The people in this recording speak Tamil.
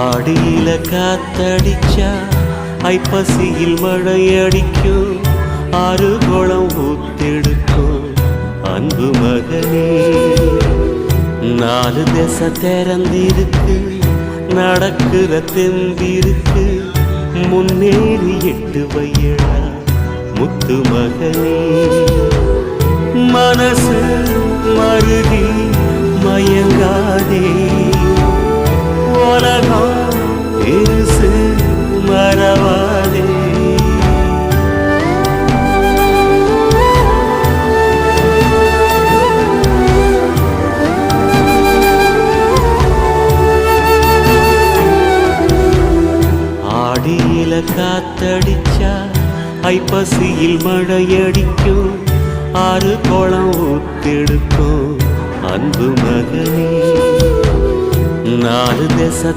ஆடியில காத்தடிச்சா ஐப்பசியில் மழையடிக்கும், ஆறு குளம் ஊத்தெடுக்கும் அன்பு மகனே. நாலு திசை திறந்திருக்கு, நடக்கிற தெம்பிருக்கு, முன்னேறி எட்டு வையடா முத்து மகனே. மனசு மருகி மயங்காதே, உலகம் இருசு மறவாதே. ஆடியில காத்தடிச்சா ஐப்பசியில் மழையடிக்கும், ஆறு குளம் ஊத்தெடுக்கும் அன்பு மகனே. நாலு திசை